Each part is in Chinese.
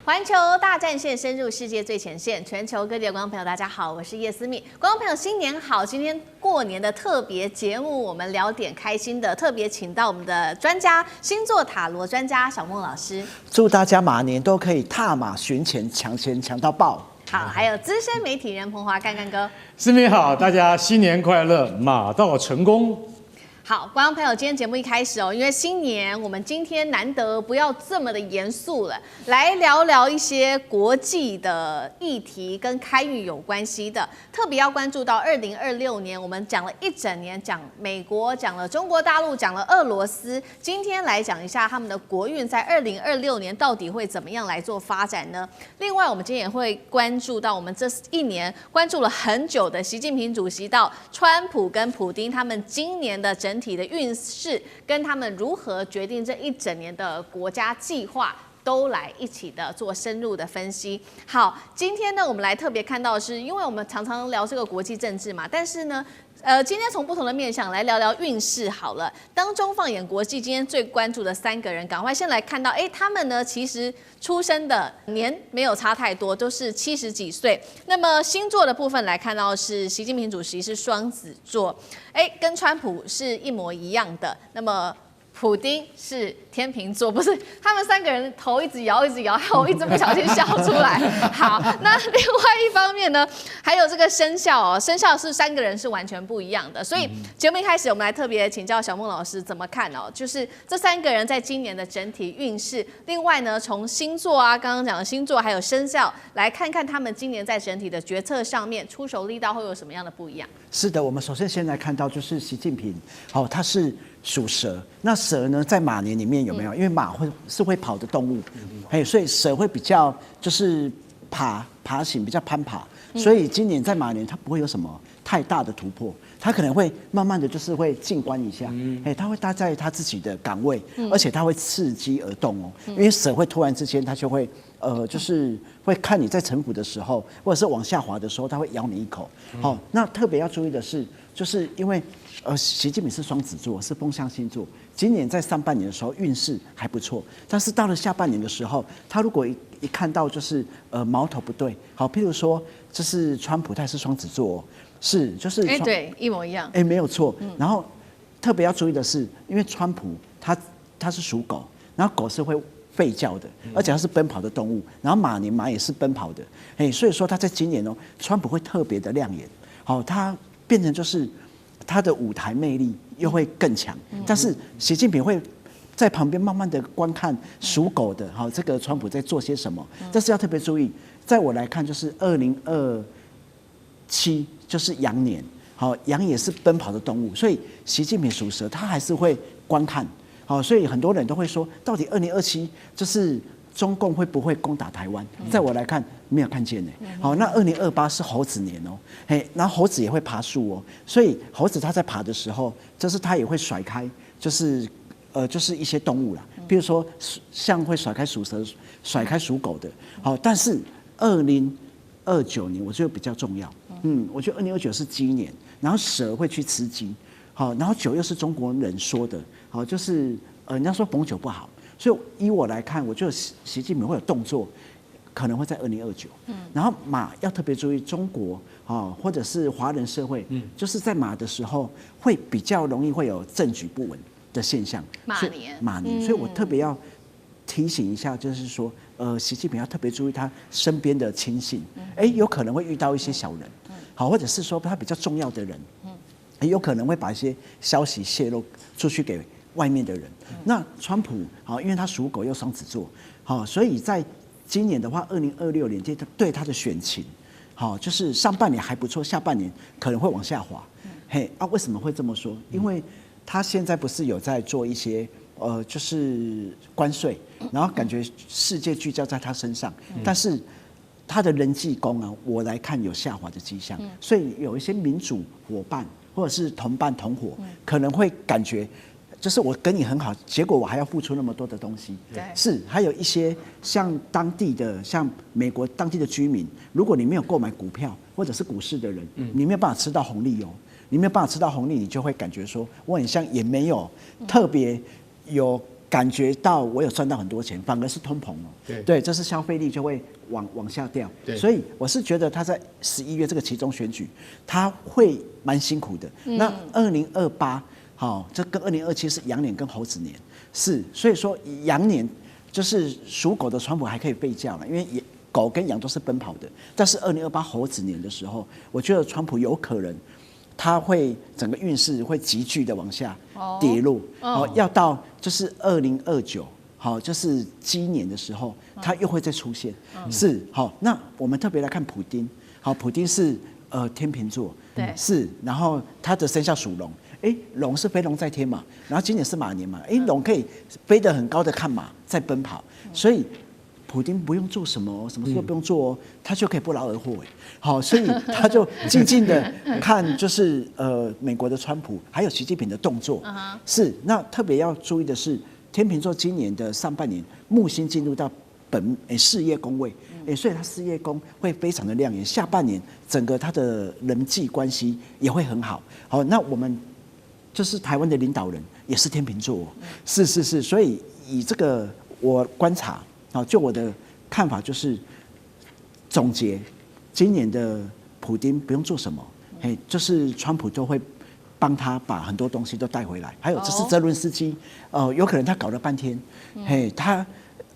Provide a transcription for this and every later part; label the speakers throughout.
Speaker 1: 环球大战线深入世界最前线，全球各地的观众朋友，大家好，我是叶思密。观众朋友，新年好！今天过年的特别节目，我们聊点开心的，特别请到我们的专家，星座塔罗专家小孟老师。
Speaker 2: 祝大家马年都可以踏马寻钱，抢钱抢到爆！
Speaker 1: 好，还有资深媒体人彭华干干哥。
Speaker 3: 思密好，大家新年快乐，马到成功。
Speaker 1: 好，观众朋友，今天节目一开始因为新年，我们今天难得不要这么的严肃了，来聊聊一些国际的议题跟开运有关系的，特别要关注到2026年，我们讲了一整年，讲美国，讲了中国大陆，讲了俄罗斯，今天来讲一下他们的国运在2026年到底会怎么样来做发展呢？另外，我们今天也会关注到我们这一年关注了很久的习近平主席到川普跟普丁他们今年的整体的运势，跟他们如何决定这一整年的国家计划，都来一起的做深入的分析。好，今天呢，我们来特别看到的是，因为我们常常聊这个国际政治嘛，但是呢，今天从不同的面向来聊聊运势好了。当中放眼国际，今天最关注的3个人，赶快先来看到，他们呢其实出生的年没有差太多，都是70几岁。那么星座的部分来看到是习近平主席是双子座，跟川普是一模一样的。那么普丁是天秤座，不是他们3个人头一直摇一直摇，害我一直不小心笑出来。好，那另外一方面呢，还有这个生肖生肖是3个人是完全不一样的。所以节目一开始，我们来特别请教小孟老师怎么看就是这3个人在今年的整体运势。另外呢，从星座啊，刚刚讲的星座还有生肖，来看看他们今年在整体的决策上面出手力道会有什么样的不一样。
Speaker 2: 是的，我们首先先来看到就是习近平，他是属蛇，那蛇呢在马年里面有没有？因为马是会跑的动物，所以蛇会比较就是爬行，比较攀爬，所以今年在马年它不会有什么太大的突破，它可能会慢慢的就是会静观一下，它会待在它自己的岗位，而且它会伺机而动因为蛇会突然之间它就会就是会看你在城府的时候，或者是往下滑的时候，它会咬你一口。那特别要注意的是，就是因为习近平是双子座，是风象星座，今年在上半年的时候运势还不错，但是到了下半年的时候，他如果一看到就是矛头不对，譬如说就是川普他也是双子座是就是
Speaker 1: 对，一模一样，
Speaker 2: 没有错。然后特别要注意的是，因为川普他是属狗，然后狗是会吠叫的，而且它是奔跑的动物，然后马年马也是奔跑的，所以说他在今年川普会特别的亮眼，他变成就是他的舞台魅力又会更强，但是习近平会在旁边慢慢的观看属狗的这个川普在做些什么，这是要特别注意。在我来看，就是2027就是羊年，羊也是奔跑的动物，所以习近平属蛇，他还是会观看。所以很多人都会说，到底2027就是中共会不会攻打台湾？在我来看，没有看见呢。那2028是猴子年然后猴子也会爬树所以猴子它在爬的时候，就是它也会甩开，就是一些动物啦，比如说像会甩开属蛇、甩开属狗的。但是2029年我觉得比较重要。我觉得2029是鸡年，然后蛇会去吃鸡。然后9又是中国人说的，就是人家说逢九不好，所以依我来看，我觉得习近平会有动作，可能会在2029。然后马要特别注意，中国或者是华人社会，就是在马的时候会比较容易会有政局不稳的现象。马年，所以我特别要提醒一下，就是说，习近平要特别注意他身边的亲信，有可能会遇到一些小人，或者是说他比较重要的人。有可能会把一些消息泄露出去给外面的人。那川普因为他属狗又双子座，所以在今年的话，2026年对他的选情，就是上半年还不错，下半年可能会往下滑。为什么会这么说？因为他现在不是有在做一些就是关税，然后感觉世界聚焦在他身上，但是他的人际宫我来看有下滑的迹象，所以有一些民主伙伴或者是同伴同伙，可能会感觉就是我跟你很好，结果我还要付出那么多的东西。是，还有一些像当地的，像美国当地的居民，如果你没有购买股票或者是股市的人，你没有办法吃到红利你没有办法吃到红利，你就会感觉说我很像也没有特别有感觉到我有赚到很多钱，反而是通膨
Speaker 3: 对
Speaker 2: 对，这是消费力就会往下掉。所以我是觉得他在11月这个期中选举，他会蛮辛苦的。那2028，这跟2027是羊年跟猴子年，所以说羊年就是属狗的川普还可以备驾嘛，因为狗跟羊都是奔跑的。但是2028猴子年的时候，我觉得川普有可能。它会整个运势会急剧的往下跌落，要到就是2029，就是鸡年的时候，它又会再出现，那我们特别来看普丁，普丁是天秤座，
Speaker 1: 对，
Speaker 2: 然后它的生肖属龙，龙是飞龙在天嘛，然后今年是马年嘛，龙可以飞得很高的看马在奔跑，所以。普丁不用做什么，什么事都不用做哦，他就可以不劳而获所以他就静静的看，就是美国的川普还有习近平的动作，那特别要注意的是，天秤座今年的上半年木星进入到事业宫位，所以他事业宫会非常的亮眼，下半年整个他的人际关系也会很好，那我们就是台湾的领导人也是天秤座，是，所以以这个我观察。就我的看法就是总结，今年的普丁不用做什么，就是川普都会帮他把很多东西都带回来。还有这是泽伦斯基，有可能他搞了半天，他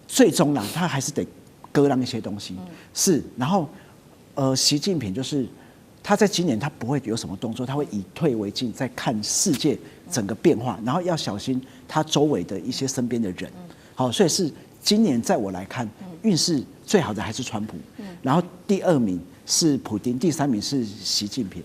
Speaker 2: 最终啦，他还是得割让一些东西，然后习近平就是他在今年他不会有什么动作，他会以退为进，在看世界整个变化，然后要小心他周围的一些身边的人，所以是。今年在我来看，运势最好的还是川普，然后第2名是普丁，第3名是习近平。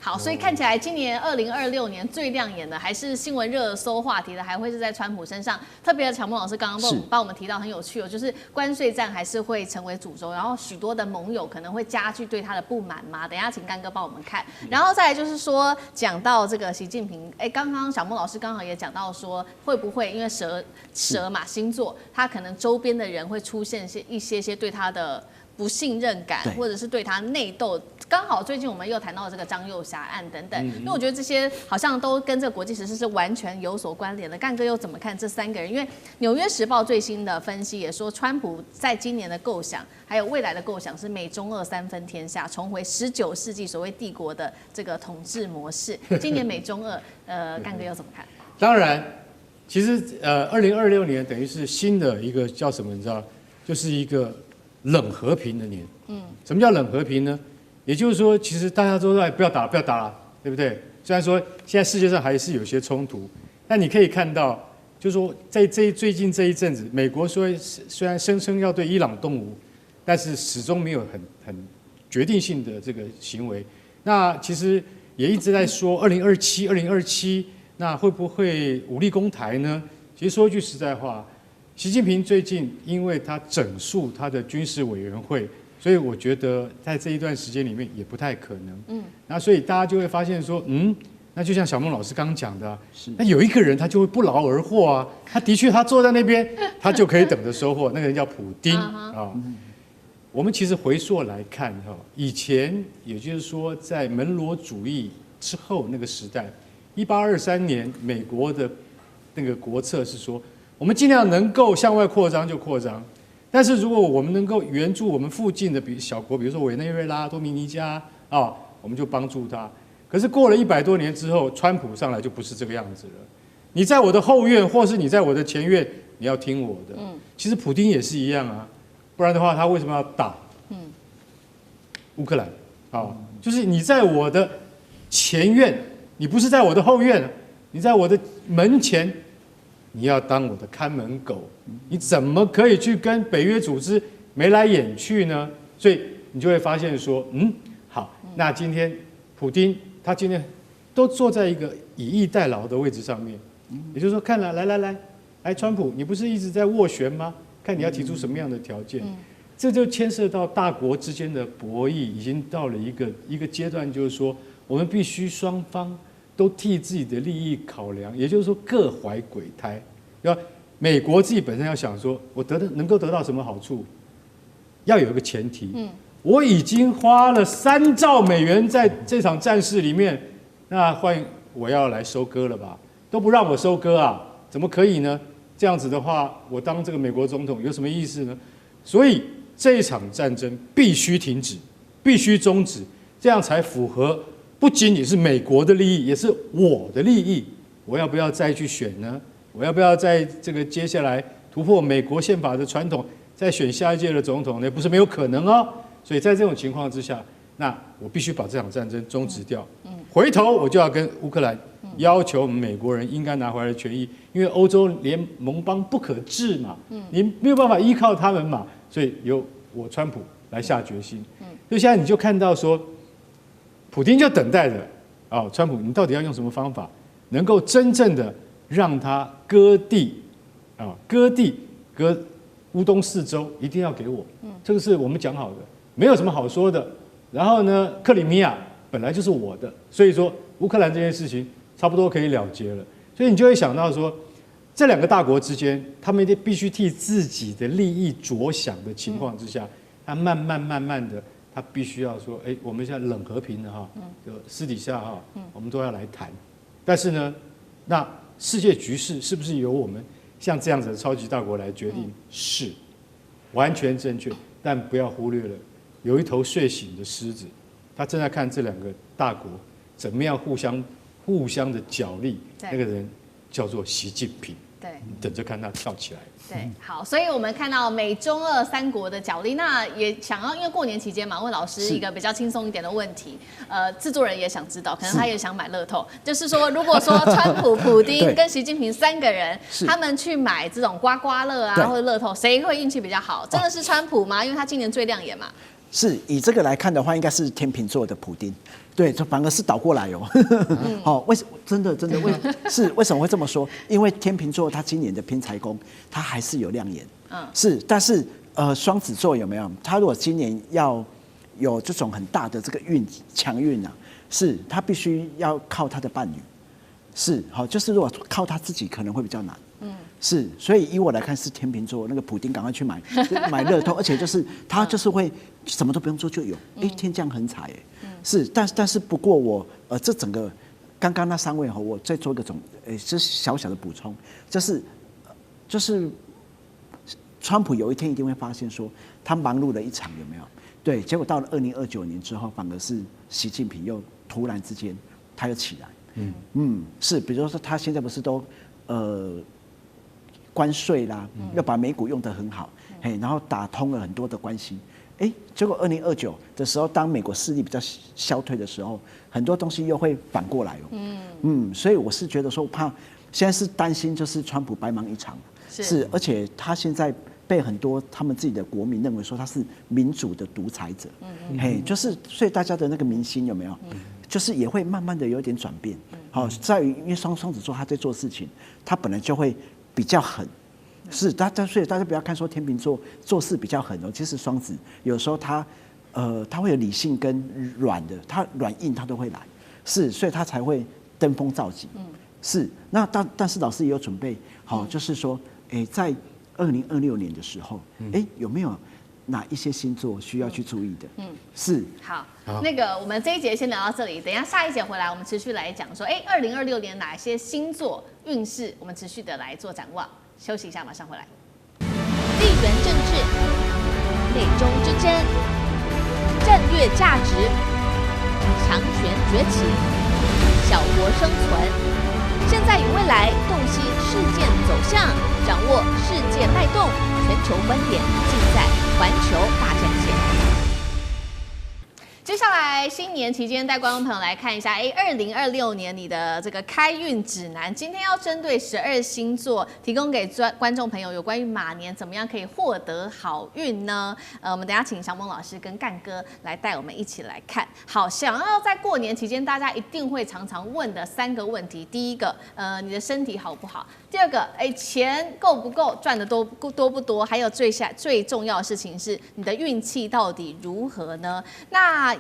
Speaker 1: 好，所以看起来今年2026年最亮眼的，还是新闻热搜话题的，还会是在川普身上。特别的，乔梦老师刚刚帮我们提到很有趣就是关税战还是会成为主轴，然后许多的盟友可能会加剧对他的不满嘛。等一下请干哥帮我们看，然后再来就是说讲到这个习近平，刚刚小梦老师刚好也讲到说，会不会因为蛇嘛星座，他可能周边的人会出现一些对他的。不信任感，或者是对他内斗，刚好最近我们又谈到了这个张幼霞案等等，因为我觉得这些好像都跟这个国际时事是完全有所关联的。干哥又怎么看这3个人？因为《纽约时报》最新的分析也说，川普在今年的构想，还有未来的构想是美中俄3分天下，重回19世纪所谓帝国的这个统治模式。今年美中俄，干哥又怎么看？
Speaker 3: 当然，其实2026年等于是新的一个叫什么？你知道，就是一个。冷和平的年，什么叫冷和平呢？也就是说，其实大家都在不要打了，对不对？虽然说现在世界上还是有些冲突，但你可以看到，就是说在最近这一阵子，美国虽然声称要对伊朗动武，但是始终没有很决定性的这个行为。那其实也一直在说2027，那会不会武力攻台呢？其实说一句实在话。习近平最近因为他整肃他的军事委员会，所以我觉得在这一段时间里面也不太可能。那所以大家就会发现说，那就像小孟老师刚刚讲的，那有一个人他就会不劳而获啊，他的确他坐在那边，他就可以等着收获，那个人叫普丁啊。我们其实回溯来看以前也就是说在门罗主义之后那个时代，1823年美国的那个国策是说。我们尽量能够向外扩张就扩张，但是如果我们能够援助我们附近的小国，比如说委内瑞拉、多米尼加我们就帮助他。可是过了100多年之后，川普上来就不是这个样子了。你在我的后院，或是你在我的前院，你要听我的。其实普丁也是一样啊，不然的话，他为什么要打乌克兰？就是你在我的前院，你不是在我的后院，你在我的门前。你要当我的看门狗，你怎么可以去跟北约组织眉来眼去呢？所以你就会发现说，好，那今天普丁他今天都坐在一个以逸待劳的位置上面，也就是说，看了来，川普，你不是一直在斡旋吗？看你要提出什么样的条件，这就牵涉到大国之间的博弈，已经到了一个阶段，就是说，我们必须双方。都替自己的利益考量，也就是说各怀鬼胎。要美国自己本身要想说，我能够得到什么好处，要有一个前提。我已经花了3兆美元在这场战事里面，那我要来收割了吧？都不让我收割啊，怎么可以呢？这样子的话，我当这个美国总统有什么意思呢？所以这一场战争必须停止，必须终止，这样才符合不仅仅是美国的利益，也是我的利益。我要不要再去选呢？我要不要在这个接下来突破美国宪法的传统，再选下一届的总统呢？不是没有可能哦。所以在这种情况之下，那我必须把这场战争终止掉。回头我就要跟乌克兰要求美国人应该拿回来的权益，因为欧洲联盟邦不可治嘛，你没有办法依靠他们嘛，所以由我川普来下决心。所以现在你就看到说，普丁就等待着啊，川普你到底要用什么方法，能够真正的让他割地割乌东4州，一定要给我，这个是我们讲好的，没有什么好说的。然后呢，克里米亚本来就是我的，所以说乌克兰这件事情差不多可以了结了。所以你就会想到说，这两个大国之间，他们必须替自己的利益着想的情况之下，他慢慢的，他必须要说，我们现在冷和平的哈，就私底下哈，我们都要来谈。但是呢，那世界局势是不是由我们像这样子的超级大国来决定？是，完全正确。但不要忽略了，有一头睡醒的狮子，他正在看这两个大国怎么样互相的角力。那个人叫做习近平。对，你等着看他跳起来。
Speaker 1: 对，好，所以我们看到美中俄3国的角力，那也想要因为过年期间嘛，问老师一个比较轻松一点的问题。制作人也想知道，可能他也想买乐透，就是说，如果说川普、普丁跟习近平3个人，他们去买这种刮刮乐啊或者乐透，谁会运气比较好？真的是川普吗？因为他今年最亮眼嘛。
Speaker 2: 是以这个来看的话，应该是天秤座的普丁。对，这反而是倒过来哦。好，为什么真的为什么会这么说？因为天秤座他今年的偏财宫，他还是有亮眼。是，但是双子座有没有？他如果今年要有这种很大的这个强运啊，是他必须要靠他的伴侣。是，好，就是如果靠他自己可能会比较难。是，所以以我来看是天秤座那个普丁赶快去买乐透，而且就是他就是会什么都不用做就有，天降横财是，但是不过我这整个刚刚那3位我再做一个就是小小的补充，就是川普有一天一定会发现说他忙碌了一场有没有？对，结果到了2029年之后，反而是习近平又突然之间他又起来，是，比如说他现在不是都关税啦，要把美股用得很好，然后打通了很多的关系，结果2029的时候，当美国势力比较消退的时候，很多东西又会反过来所以我是觉得说，怕现在是担心就是川普白忙一场，是，而且他现在被很多他们自己的国民认为说他是民主的独裁者，就是所以大家的那个民心有没有，就是也会慢慢的有点转变，好，在于因为双子座他在做事情，他本来就会比较狠，是，所以大家不要看说天秤座做事比较狠其实双子有时候他会有理性跟软的，他软硬他都会来，是，所以他才会登峰造极，是，那但是老师也有准备好，就是说，在2026年的时候，有没有哪一些星座需要去注意的？是，
Speaker 1: 好，那个我们这一节先聊到这里，等一下下一节回来，我们持续来讲说，2026年哪些星座运势，我们持续的来做展望。休息一下，马上回来。
Speaker 4: 地缘政治、美中之争、战略价值、强权崛起、小国生存，现在与未来洞悉事件走向，掌握世界脉动，全球观点尽在环球大战线。
Speaker 1: 接下来新年期间带观众朋友来看一下，2026年你的这个开运指南，今天要针对12星座提供给观众朋友有关于马年怎么样可以获得好运呢？我们等一下请小猛老师跟干哥来带我们一起来看。好，想要在过年期间大家一定会常常问的3个问题，第一个，你的身体好不好？第二个，钱够不够，赚的多不多？还有最重要的事情是你的运气到底如何呢？那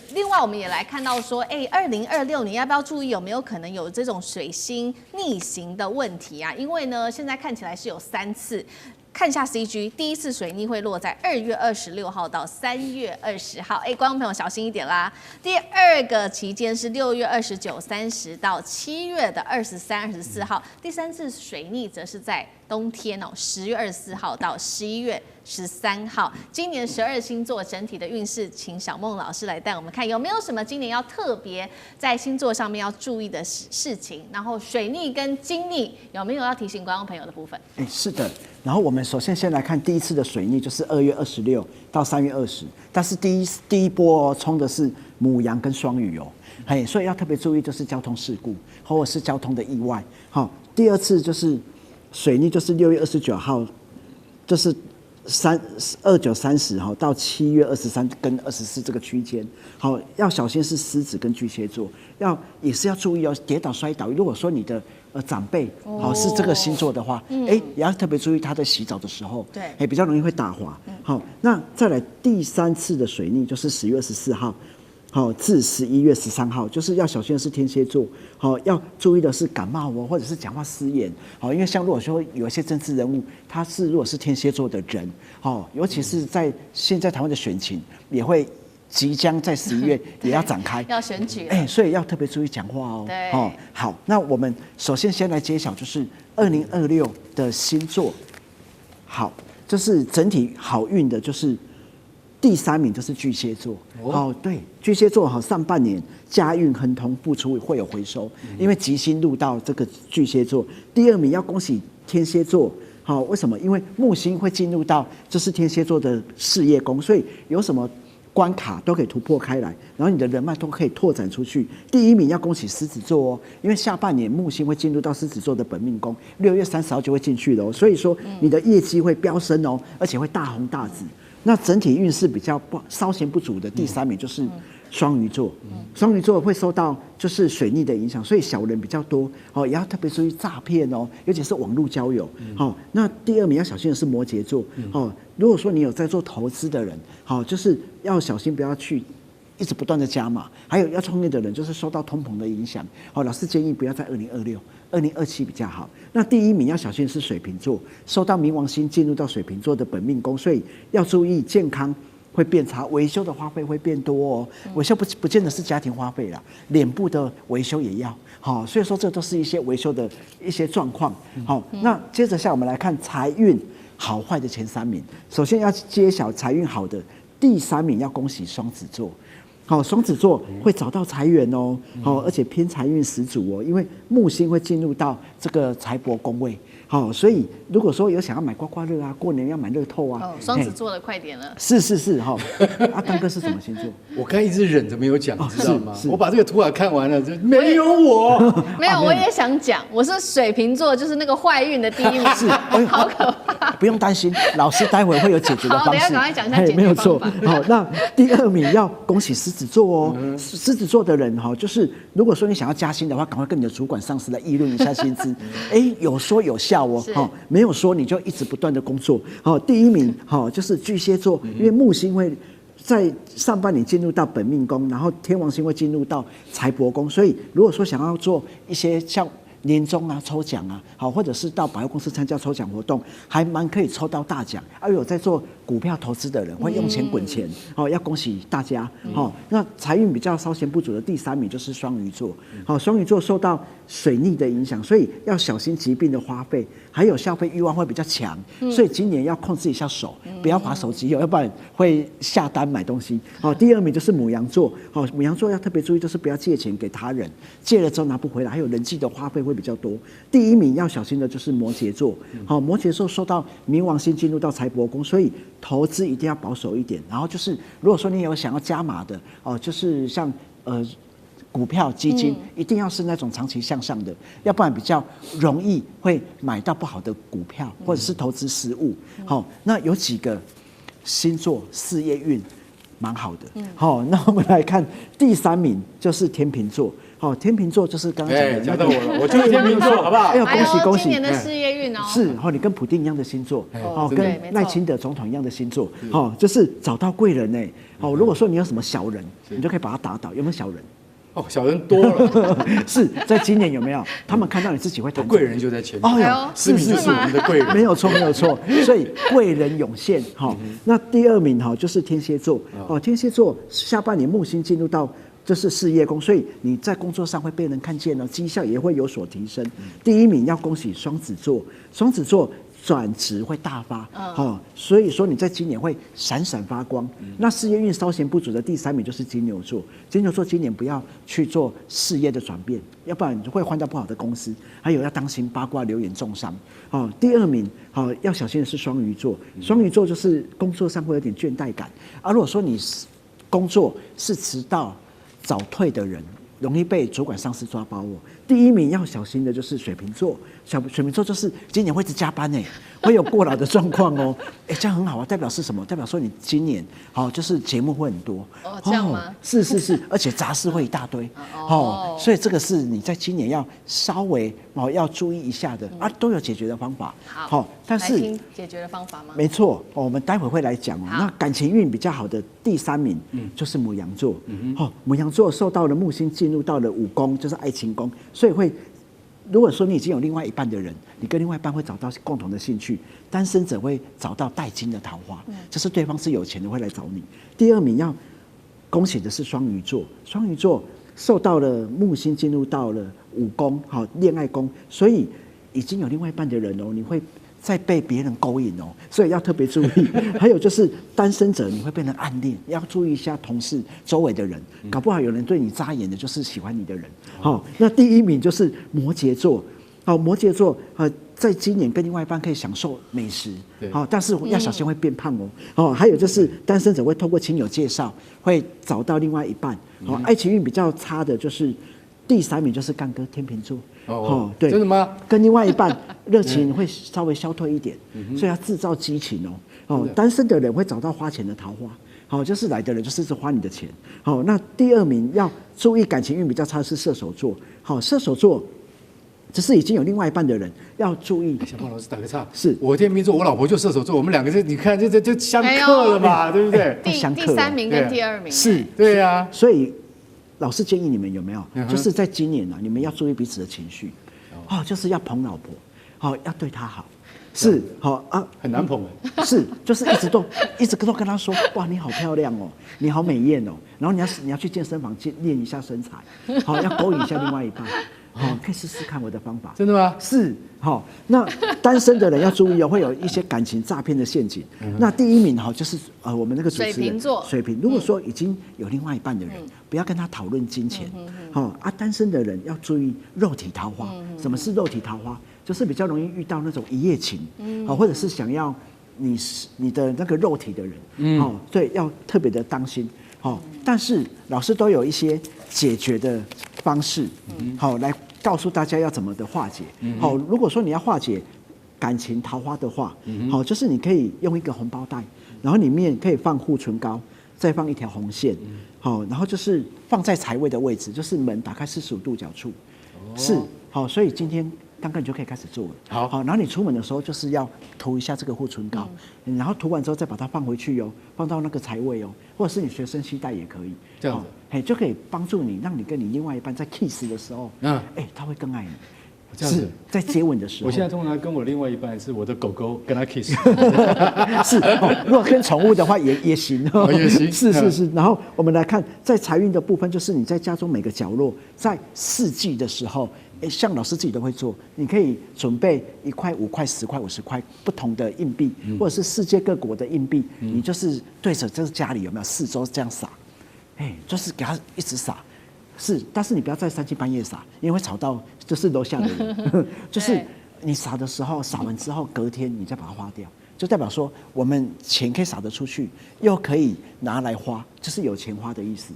Speaker 1: 另外我们也来看到说，2026年要不要注意有没有可能有这种水星逆行的问题啊？因为呢，现在看起来是有3次。看一下 CG， 第一次水逆会落在2月26号到3月20号，观众朋友小心一点啦。第二个期间是6月29、30到7月的23、24号，第3次水逆则是在冬天哦，10月24号到11月13号，今年12星座整体的运势，请小孟老师来带我们看有没有什么今年要特别在星座上面要注意的事情，然后水逆跟金逆有没有要提醒观众朋友的部分？
Speaker 2: 是的。然后我们首先先来看第一次的水逆，就是2月26到3月20，但是第一波冲的是牡羊跟双鱼哦，所以要特别注意就是交通事故或者是交通的意外。好，第二次就是水逆，就是6月29号，就是29、30到7月23跟24这个区间，好，要小心是狮子跟巨蟹座，也是要注意哦，跌倒摔倒。如果说你的长辈是这个星座的话，也要特别注意他在洗澡的时候，
Speaker 1: 对，
Speaker 2: 比较容易会打滑。好，那再来第3次的水逆就是10月14号。至11月13号，就是要小心的是天蝎座，要注意的是感冒哦，或者是讲话失言，因为像如果说有一些政治人物，他如果是天蝎座的人，尤其是在现在台湾的选情也会即将在11月也要展开，
Speaker 1: 要选举了，
Speaker 2: 所以要特别注意讲话哦。
Speaker 1: 对，
Speaker 2: 好，那我们首先先来揭晓，就是2026的星座，好，就是整体好运的，就是第3名就是巨蟹座。对，巨蟹座上半年家运亨通，付出会有回收，因为吉星入到这个巨蟹座。第2名要恭喜天蝎座。为什么？因为木星会进入到就是天蝎座的事业宫，所以有什么关卡都可以突破开来，然后你的人脉都可以拓展出去。第1名要恭喜狮子座哦，因为下半年木星会进入到狮子座的本命宫，6月30号就会进去了哦，所以说你的业绩会飙升哦，而且会大红大紫。那整体运势比较稍显不足的第3名就是双鱼座，双鱼座会受到就是水逆的影响，所以小人比较多也要特别注意诈骗哦，尤其是网络交友。那第2名要小心的是摩羯座如果说你有在做投资的人就是要小心不要去一直不断的加码，还有要创业的人就是受到通膨的影响老师建议不要在2027比较好。那第1名要小心的是水瓶座，受到冥王星进入到水瓶座的本命宫，所以要注意健康会变差，维修的花费会变多哦。维修不见得是家庭花费啦，脸部的维修也要所以说这都是一些维修的一些状况。那接着下我们来看财运好坏的前3名，首先要揭晓财运好的第3名要恭喜双子座。双子座会找到财源哦，而且偏财运十足哦，因为木星会进入到这个财帛宫位，所以如果说有想要买刮刮乐啊，过年要买乐透啊，
Speaker 1: 双子座的快点了。
Speaker 2: 是丹哥是什么星座？
Speaker 3: 我刚一直忍着没有讲，知道吗？我把这个图卡看完了，就没有我。
Speaker 1: 没有，我也想讲，我是水瓶座，就是那个坏运的第1名，好可怕。
Speaker 2: 不用担心，老师待会会有解决的方式。
Speaker 1: 好，等一下赶快讲一下解决方法。
Speaker 2: 没有错。好，那第2名要恭喜狮子座哦。狮子座的人就是如果说你想要加薪的话，赶快跟你的主管、上司来议论一下薪资。有说有笑哦。没有说你就一直不断的工作。第1名就是巨蟹座，因为木星会在上半年进入到本命宫，然后天王星会进入到财帛宫，所以如果说想要做一些像年终啊、抽奖啊，或者是到百货公司参加抽奖活动，还蛮可以抽到大奖。有在做股票投资的人会用钱滚钱，要恭喜大家。那财运比较稍显不足的第3名就是双鱼座。双鱼座受到水逆的影响，所以要小心疾病的花费，还有消费欲望会比较强，所以今年要控制一下手，不要滑手机要不然会下单买东西。第2名就是牡羊座。牡羊座要特别注意，就是不要借钱给他人，借了之后拿不回来，还有人际的花费会比较多。第1名要小心的就是摩羯座。摩羯座受到冥王星进入到财帛宫，所以投资一定要保守一点。然后就是如果说你有想要加码的就是像股票基金一定要是那种长期向上的，要不然比较容易会买到不好的股票或者是投资失误。那有几个星座事业运蛮好的。那我们来看第3名就是天秤座。天秤座就是刚刚讲
Speaker 3: 到我了，我就是天秤座，好不好？
Speaker 2: 恭喜恭喜！
Speaker 1: 今年的事业运哦，
Speaker 2: 是你跟普丁一样的星座，跟赖清德总统一样的星座，就是找到贵人呢。如果说你有什么小人，你就可以把他打倒。有没有小人？
Speaker 3: 小人多了。
Speaker 2: 是在今年有没有？他们看到你自己会谈
Speaker 3: 贵人就在前面。是我们的贵人，
Speaker 2: 没有错。所以贵人涌现。那第2名就是天蝎座。天蝎座下半年木星进入到这是事业宫，所以你在工作上会被人看见哦，绩效也会有所提升。第一名要恭喜双子座，双子座转职会大发，所以说你在今年会闪闪发光。那事业运稍显不足的第3名就是金牛座，金牛座今年不要去做事业的转变，要不然你会换到不好的公司。还有要当心八卦流言重伤。第2名要小心的是双鱼座，双鱼座就是工作上会有点倦怠感，如果说你工作是迟到早退的人，容易被主管上司抓包哦。第1名要小心的就是水瓶座，水瓶座就是今年会一直加班会有过劳的状况哦。这样很好啊，代表是什么？代表说你今年就是节目会很多
Speaker 1: 这样吗？
Speaker 2: 是，而且杂事会一大堆所以这个是你在今年要稍微要注意一下的都有解决的方法。
Speaker 1: 好，
Speaker 2: 但是
Speaker 1: 来听解决的方法吗？
Speaker 2: 没错，我们待会会来讲那感情运比较好的第3名就是牡羊座。牡羊座受到了木星进入到了5宫，就是爱情宫。所以会，如果说你已经有另外一半的人，你跟另外一半会找到共同的兴趣，单身者会找到带金的桃花，就是对方是有钱的会来找你。第2名要恭喜的是双鱼座，双鱼座受到了木星进入到了5宫，恋爱宫，所以已经有另外一半的人你会再被别人勾引所以要特别注意。还有就是单身者你会变成暗恋，要注意一下同事周围的人，搞不好有人对你眨眼的，就是喜欢你的人。那第1名就是摩羯座。摩羯座在今年跟另外一半可以享受美食，但是要小心会变胖还有就是单身者会透过亲友介绍会找到另外一半。爱情运比较差的就是第3名就是干哥天秤座。对，
Speaker 3: 真的吗？
Speaker 2: 跟另外一半热情会稍微消退一点，所以要制造激情单身的人会找到花钱的桃花，就是来的人就是一直花你的钱。那第2名要注意感情运比较差的是射手座。射手座就是已经有另外一半的人要注意。
Speaker 3: 小胖老师打个岔，
Speaker 2: 是
Speaker 3: 我天秤座，我老婆就射手座，我们2个你看就相克了嘛，对不对？
Speaker 1: 第3名跟第2名
Speaker 2: 是，
Speaker 3: 对啊。
Speaker 2: 所以老师建议你们有没有，就是在今年你们要注意彼此的情绪，就是要捧老婆，要对她好，是
Speaker 3: 很难捧
Speaker 2: 是，就是一直都跟她说，哇，你好漂亮你好美艳然后你要去健身房练一下身材，要勾引一下另外一半。可以试试看我的方法。
Speaker 3: 真的吗？
Speaker 2: 是。那单身的人要注意会有一些感情诈骗的陷阱。那第1名就是我们那个主持人
Speaker 1: 水瓶座。
Speaker 2: 水瓶，如果说已经有另外一半的人，不要跟他讨论金钱。单身的人要注意肉体桃花。什么是肉体桃花？就是比较容易遇到那种一夜情，或者是想要你的那个肉体的人。对，要特别的当心。但是老师都有一些解决的方式，来告诉大家要怎么的化解。如果说你要化解感情桃花的话，就是你可以用一个红包袋，然后里面可以放护唇膏，再放一条红线，然后就是放在财位的位置，就是门打开45度角处，是。所以今天刚刚你就可以开始做了。好，然后你出门的时候就是要涂一下这个护唇膏，然后涂完之后再把它放回去放到那个财位或者是你随身携带也可以。
Speaker 3: 这样子，
Speaker 2: 就可以帮助你，让你跟你另外一半在 kiss 的时候，他会更爱你。
Speaker 3: 这样子，
Speaker 2: 在接吻的时候，
Speaker 3: 我现在通常跟我另外一半是我的狗狗跟他 kiss。
Speaker 2: 是，如果跟宠物的话也行
Speaker 3: 也行。
Speaker 2: 是。然后我们来看，在财运的部分，就是你在家中每个角落，在4季的时候。像老师自己都会做，你可以准备1块、5块、10块、50块不同的硬币，或者是世界各国的硬币，你就是对着这家里有没有4周这样撒，就是给他一直撒，是，但是你不要在3更半夜撒，因为会吵到就是楼下的人，就是你撒的时候，撒完之后隔天你再把它花掉。就代表说，我们钱可以撒得出去，又可以拿来花，就是有钱花的意思。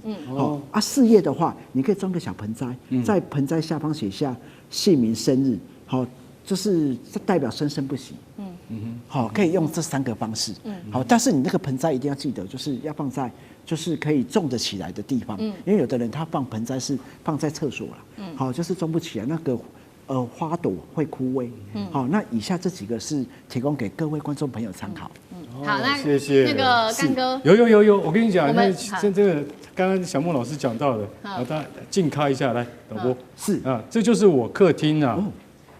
Speaker 2: 事业的话，你可以装个小盆栽，在盆栽下方写下姓名、生日，就是代表生生不息。可以用这3个方式。但是你那个盆栽一定要记得，就是要放在就是可以种得起来的地方，因为有的人他放盆栽是放在厕所了，就是种不起来那个。花朵会枯萎。那以下这几个是提供给各位观众朋友参考。
Speaker 1: 好，那
Speaker 3: 谢谢
Speaker 1: 那个干哥，
Speaker 3: 有，我跟你讲，那这个刚刚小孟老师讲到的，大家近开一下来，导播
Speaker 2: 是
Speaker 3: 这就是我客厅啊，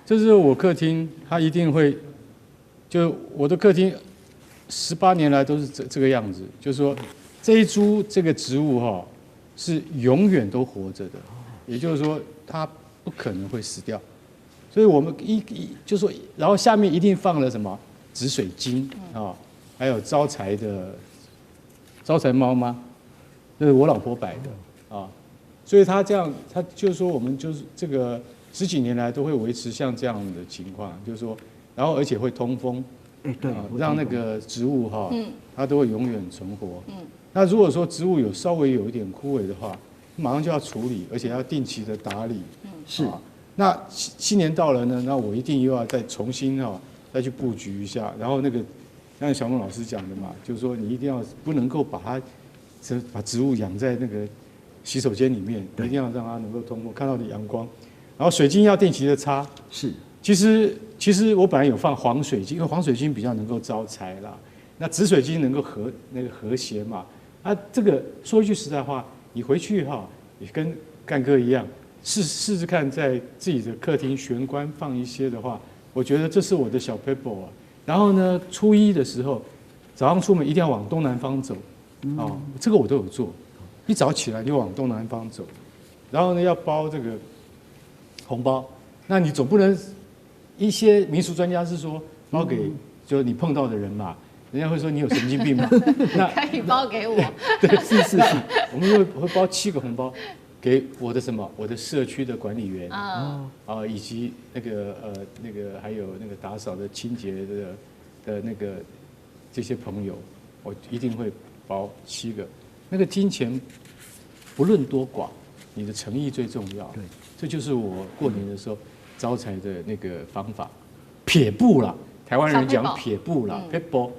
Speaker 3: 这是我客厅，它一定会，就我的客厅18年来都是这个样子，就是说这一株这个植物是永远都活着的，也就是说它不可能会死掉。所以我们就说，然后下面一定放了什么紫水晶啊，还有招财猫吗？这是我老婆摆的啊，所以他这样，他就是说我们就是这个10几年来都会维持像这样的情况，就是说，然后而且会通风，
Speaker 2: 对，
Speaker 3: 让那个植物它都会永远存活。那如果说植物稍微有一点枯萎的话，马上就要处理，而且要定期的打理。
Speaker 2: 是。
Speaker 3: 那新年到了呢，那我一定又要再重新再去布局一下，然后那个像小孟老师讲的嘛，就是说你一定要不能够把植物养在那个洗手间里面，一定要让它能够通过看到的阳光，然后水晶要定期的擦。
Speaker 2: 是，
Speaker 3: 其实我本来有放黄水晶，因为黄水晶比较能够招财啦，那紫水晶能够和谐嘛。这个说一句实在话，你回去也跟干哥一样。试试看，在自己的客厅玄关放一些的话，我觉得这是我的小 paper 啊。然后呢，初一的时候，早上出门一定要往东南方走，这个我都有做。一早起来就往东南方走，然后呢要包这个红包。那你总不能一些民俗专家是说包给就是你碰到的人嘛，人家会说你有神经病嘛。那
Speaker 1: 可以包给我。
Speaker 3: 对，是，我们会包7个红包。给我的我的社区的管理员以及那个还有那个打扫的清洁的这些朋友，我一定会包7个。那个金钱不论多寡，你的诚意最重要。对，这就是我过年的时候招财的那个方法。撇步啦，台湾人讲撇步啦，撇步，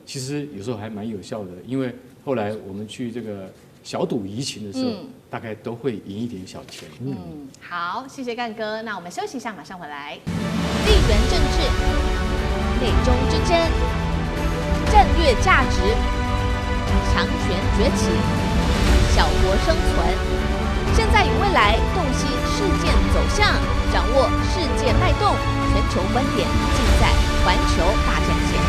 Speaker 3: 其实有时候还蛮有效的，因为后来我们去这个小赌怡情的时候。大概都会赢一点小钱。
Speaker 1: 好，谢谢干哥。那我们休息一下，马上回来。
Speaker 4: 地缘政治、内中之争、战略价值、强权崛起、小国生存，现在与未来洞悉事件走向，掌握世界脉动，全球观点尽在环球大战线。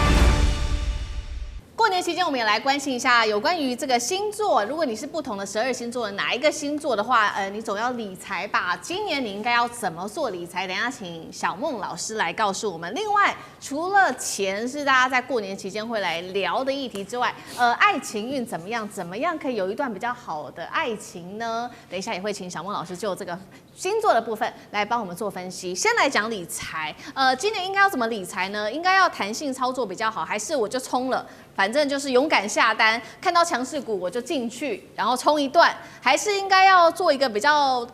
Speaker 1: 过年期间，我们也来关心一下有关于这个星座。如果你是不同的12星座的哪一个星座的话，你总要理财吧？今年你应该要怎么做理财？等一下请小孟老师来告诉我们。另外，除了钱是大家在过年期间会来聊的议题之外，爱情运怎么样？怎么样可以有一段比较好的爱情呢？等一下也会请小孟老师就这个星座的部分来帮我们做分析。先来讲理财，今年应该要怎么理财呢？应该要弹性操作比较好，还是我就冲了？反正就是勇敢下单，看到强势股我就进去，然后冲一段，还是应该要做一个比较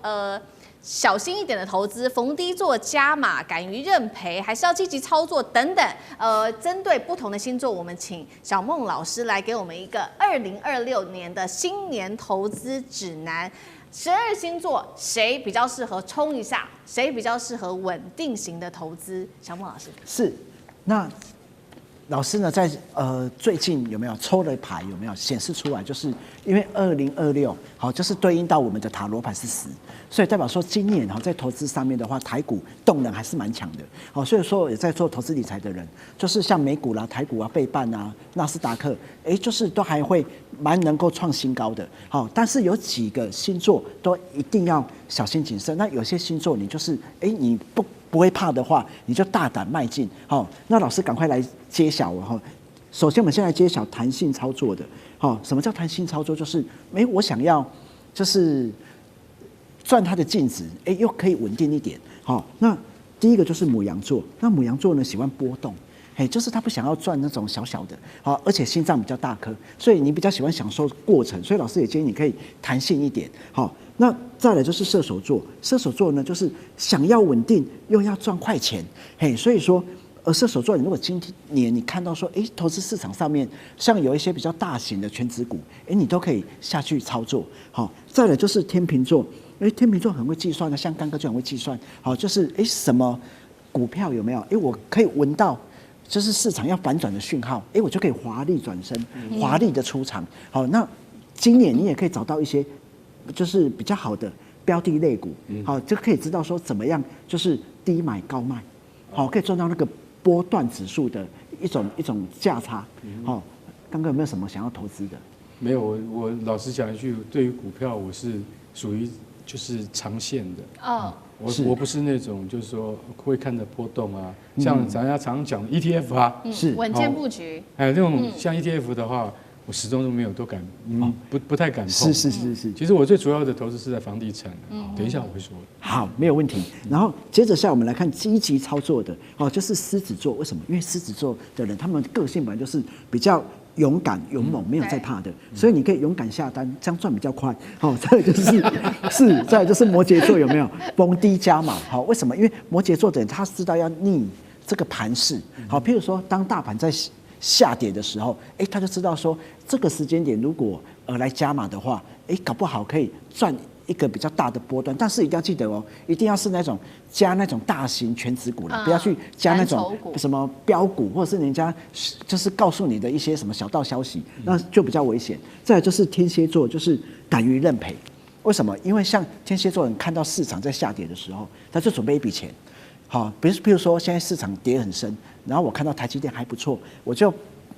Speaker 1: 小心一点的投资，逢低做加码，敢于认赔，还是要积极操作等等。针对不同的星座，我们请小孟老师来给我们一个2026年的新年投资指南。12星座谁比较适合冲一下？谁比较适合稳定型的投资？小孟老师
Speaker 2: 是那。老师呢，在最近有没有抽的牌有没有显示出来？就是因为2026好，就是对应到我们的塔罗牌是10，所以代表说今年在投资上面的话，台股动能还是蛮强的。好，所以说也在做投资理财的人，就是像美股啦、台股啊、倍半啊、纳斯达克，就是都还会蛮能够创新高的。好，但是有几个星座都一定要小心谨慎。那有些星座你就是你不会怕的话，你就大胆迈进。好，那老师赶快来揭晓哦。首先，我们先来揭晓弹性操作的。好，什么叫弹性操作？就是我想要就是赚它的净值，又可以稳定一点。好，那第一个就是牡羊座。那牡羊座呢，喜欢波动。就是他不想要赚那种小小的，好，而且心脏比较大颗，所以你比较喜欢享受过程，所以老师也建议你可以弹性一点，好。那再来就是射手座，射手座呢就是想要稳定又要赚快钱，所以说，射手座，你如果今年你看到说，投资市场上面像有一些比较大型的全指股，你都可以下去操作，好。再来就是天秤座，天秤座很会计算的，像刚哥就很会计算，好，就是什么股票有没有，我可以闻到。就是市场要反转的讯号，我就可以华丽转身，华丽的出场。好，那今年你也可以找到一些就是比较好的标的类股，好，就可以知道说怎么样就是低买高卖，好，可以赚到那个波段指数的一种价差。好，刚刚有没有什么想要投资的？
Speaker 3: 没有，我老实讲一句，对于股票我是属于就是长线的。
Speaker 1: 哦，
Speaker 3: 我不是那种就是说会看着波动啊，像大家常讲的 ETF 啊，
Speaker 2: 是
Speaker 1: 稳健布局。
Speaker 3: 还有那种像 ETF 的话，我始终都没有都敢，不太敢碰。
Speaker 2: 是。
Speaker 3: 其实我最主要的投资是在房地产。等一下我会说。
Speaker 2: 好，没有问题。然后接着下来我们来看积极操作的，就是狮子座。为什么？因为狮子座的人他们个性本来就是比较勇敢、勇猛，没有在怕的，所以你可以勇敢下单，这样赚比较快。好，再来再来就是摩羯座有没有逢低加码？好，为什么？因为摩羯座的人他知道要逆这个盘势。好，譬如说当大盘在下跌的时候，他就知道说这个时间点如果来加码的话，搞不好可以赚一个比较大的波段，但是一定要记得哦，一定要是那种加那种大型全指股了，不要去加那种什么标股，或者是人家就是告诉你的一些什么小道消息，那就比较危险。再来就是天蝎座，就是敢于认赔。为什么？因为像天蝎座人看到市场在下跌的时候，他就准备一笔钱。好，比如说现在市场跌很深，然后我看到台积电还不错，我就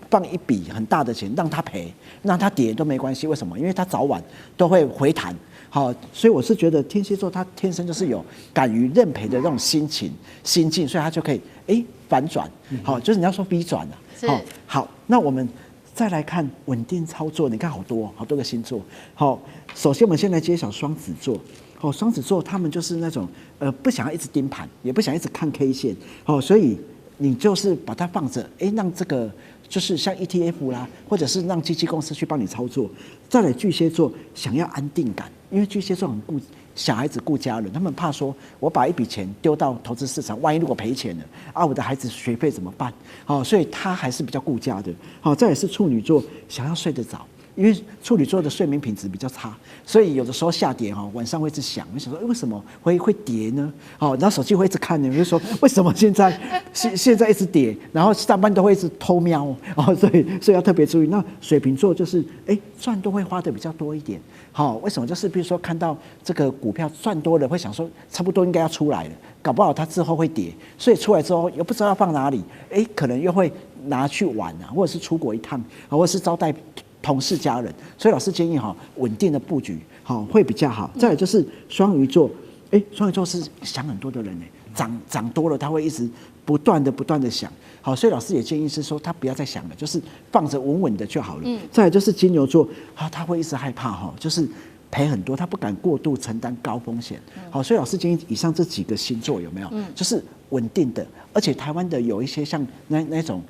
Speaker 2: 放一笔很大的钱让它赔，让它跌都没关系。为什么？因为它早晚都会回弹。好，所以我是觉得天蝎座他天生就是有敢于认赔的那种心境，所以他就可以反转。好，就是你要说 V 转啊。好，那我们再来看稳定操作，你看好多个星座。好，首先我们先来揭晓双子座。好，双子座他们就是那种不想要一直盯盘，也不想一直看 K 线。好，所以你就是把它放着，让这个就是像 ETF 啦，或者是让基金公司去帮你操作。再来巨蟹座想要安定感，因为巨蟹座很顾小孩子、顾家人，他们怕说我把一笔钱丢到投资市场，万一如果赔钱了啊，我的孩子学费怎么办？好，所以他还是比较顾家的。好，再来是处女座想要睡得早。因为处女座的睡眠品质比较差，所以有的时候下跌晚上会一直想说，为什么会跌呢？好，然后手机会一直看呢，就说为什么现在一直跌，然后上班都会一直偷瞄所以要特别注意。那水瓶座就是赚都会花的比较多一点。好，为什么？就是比如说看到这个股票赚多了，会想说差不多应该要出来了，搞不好它之后会跌，所以出来之后又不知道要放哪里，可能又会拿去玩啊，或者是出国一趟，或者是招待同事家人，所以老师建议稳定的布局会比较好。再来就是双鱼座，双鱼座是想很多的人涨多了他会一直不断的想。好，所以老师也建议是说他不要再想了，就是放着稳稳的就好了。再来就是金牛座他会一直害怕就是赔很多，他不敢过度承担高风险。好，所以老师建议以上这几个星座有没有？就是稳定的，而且台湾的有一些像那种。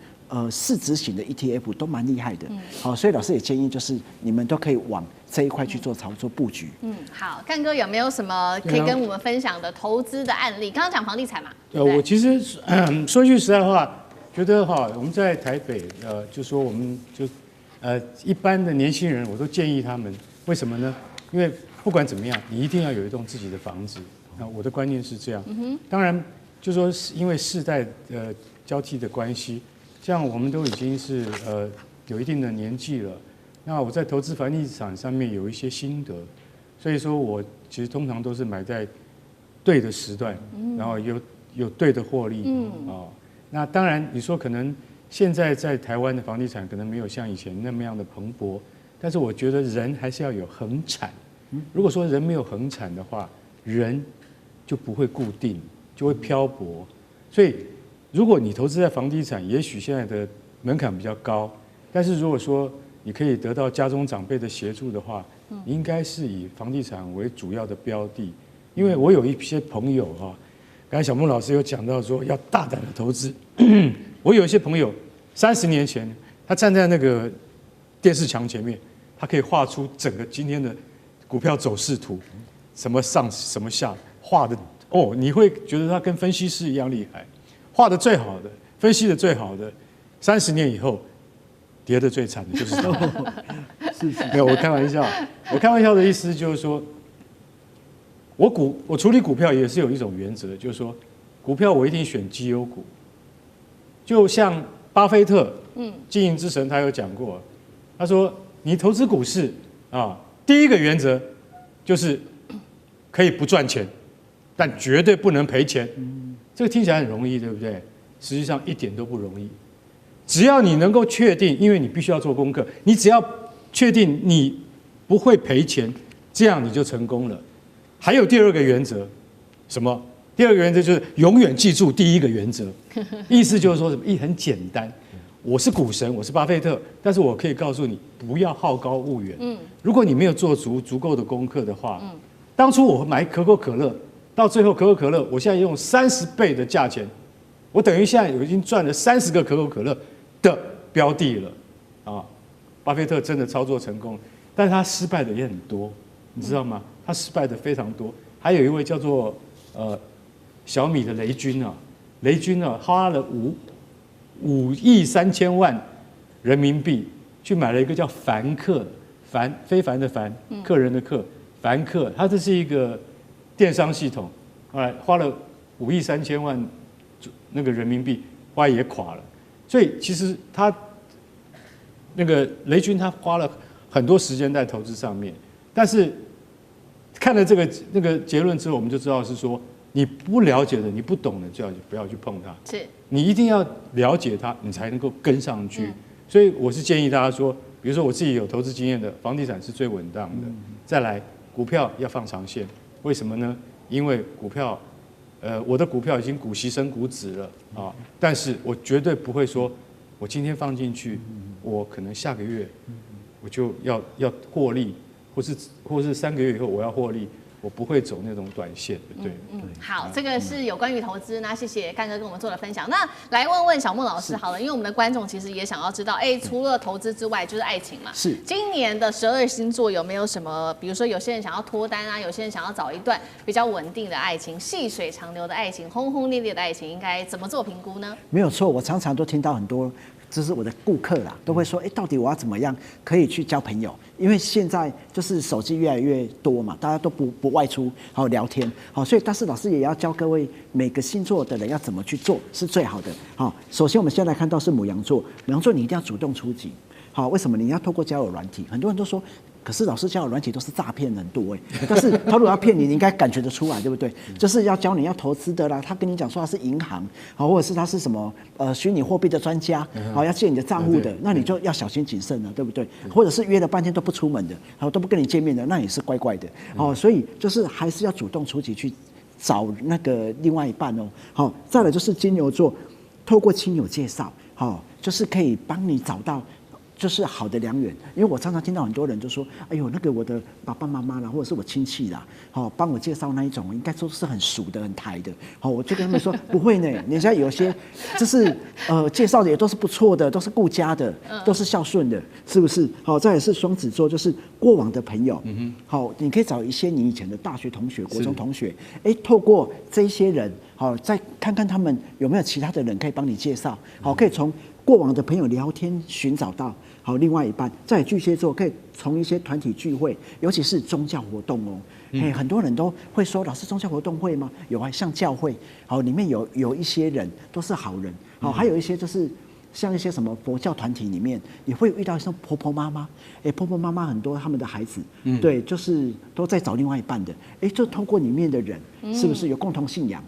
Speaker 2: 市值型的 ETF 都蛮厉害的。好，所以老师也建议就是你们都可以往这一块去做操作布局。
Speaker 1: 好，干哥有没有什么可以跟我们分享的投资的案例？刚刚讲房地产嘛。
Speaker 3: 我其实说句实在话，觉得我们在台北就说我们就一般的年轻人，我都建议他们，为什么呢？因为不管怎么样，你一定要有一栋自己的房子。我的观念是这样。当然就说因为世代交替的关系。像我们都已经是有一定的年纪了，那我在投资房地产上面有一些心得，所以说我其实通常都是买在对的时段，然后有对的获利。那当然你说可能现在在台湾的房地产可能没有像以前那么样的蓬勃，但是我觉得人还是要有恒产。如果说人没有恒产的话，人就不会固定，就会漂泊，所以。如果你投资在房地产，也许现在的门槛比较高，但是如果说你可以得到家中长辈的协助的话，你应该是以房地产为主要的标的。因为我有一些朋友刚才小孟老师有讲到说要大胆的投资，我有一些朋友30年前他站在那个电视墙前面，他可以画出整个今天的股票走势图，什么上什么下，画的你会觉得他跟分析师一样厉害。画的最好的，分析的最好的，30年以后跌的最惨的就是他。没有，我开玩笑。我开玩笑的意思就是说，我处理股票也是有一种原则，就是说，股票我一定选绩优股。就像巴菲特，经营之神他有讲过，他说你投资股市第一个原则就是可以不赚钱，但绝对不能赔钱。这个听起来很容易，对不对？实际上一点都不容易。只要你能够确定，因为你必须要做功课，你只要确定你不会赔钱，这样你就成功了。还有第二个原则，什么？第二个原则就是永远记住第一个原则，意思就是说什么？很简单，我是股神，我是巴菲特，但是我可以告诉你，不要好高骛远。如果你没有做足够的功课的话，当初我买可口可乐，到最后可口可乐，我现在用30倍的价钱，我等于现在已经赚了30个可口可乐的标的了啊！巴菲特真的操作成功，但是他失败的也很多，你知道吗？他失败的非常多。还有一位叫做小米的雷军啊，雷军啊花了5亿3千万人民币去买了一个叫凡客，非凡的凡，客人的客，凡客，它这是一个电商系统，花了5亿3千万那个人民币，后来也垮了。所以其实他那个雷军他花了很多时间在投资上面，但是看了那个结论之后，我们就知道是说，你不了解的、你不懂的，就不要去碰它。
Speaker 1: 是，
Speaker 3: 你一定要了解它，你才能够跟上去。所以我是建议大家说，比如说我自己有投资经验的，房地产是最稳当的。再来，股票要放长线，为什么呢？因为股票，我的股票已经股息升股止了啊，但是我绝对不会说，我今天放进去，我可能下个月我就要获利。或是3个月以后我要获利，我不会走那种短线，对。
Speaker 1: 好，这个是有关于投资。那谢谢干哥跟我们做的分享。那来问问小孟老师好了，因为我们的观众其实也想要知道，除了投资之外，就是爱情嘛。
Speaker 2: 是。
Speaker 1: 今年的12星座有没有什么，比如说有些人想要脱单啊，有些人想要找一段比较稳定的爱情、细水长流的爱情、轰轰烈烈的爱情，应该怎么做评估呢？
Speaker 2: 没有错，我常常都听到很多。这是我的顾客啦，都会说，到底我要怎么样可以去交朋友？因为现在就是手机越来越多嘛，大家都不外出，好聊天，好，所以但是老师也要教各位每个星座的人要怎么去做是最好的。好，首先我们先来看到是牡羊座，牡羊座你一定要主动出击。好，为什么？你要透过交友软体，很多人都说。可是老师交友软体都是诈骗很多但是他如果要骗你，你应该感觉得出来，对不对？就是要教你要投资的啦，他跟你讲说他是银行，好，或者是他是什么虚拟货币的专家，好，要借你的账户的，那你就要小心谨慎了，对不对？或者是约了半天都不出门的，好，都不跟你见面的，那也是怪怪的，好，所以就是还是要主动出击去找那个另外一半哦。好，再来就是金牛座，透过亲友介绍，好，就是可以帮你找到。就是好的良缘，因为我常常听到很多人就说：“哎呦，那个我的爸爸妈妈啦，或者是我亲戚啦，好帮我介绍那一种，应该说是很熟的、很台的。”好，我就跟他们说：“不会呢，人家有些就是介绍的也都是不错的，都是顾家的，都是孝顺的，是不是？好，再来是双子座，就是过往的朋友，好，你可以找一些你以前的大学同学、国中同学，透过这一些人，好，再看看他们有没有其他的人可以帮你介绍，好，可以从过往的朋友聊天寻找到。”好，另外一半在巨蟹座可以从一些团体聚会，尤其是宗教活动哦。很多人都会说，老师宗教活动会吗？有啊，像教会，好，里面有一些人都是好人，好，还有一些就是像一些什么佛教团体里面，也会遇到一些婆婆妈妈，婆婆妈妈很多他们的孩子，对，就是都在找另外一半的，就透过里面的人，是不是有共同信仰？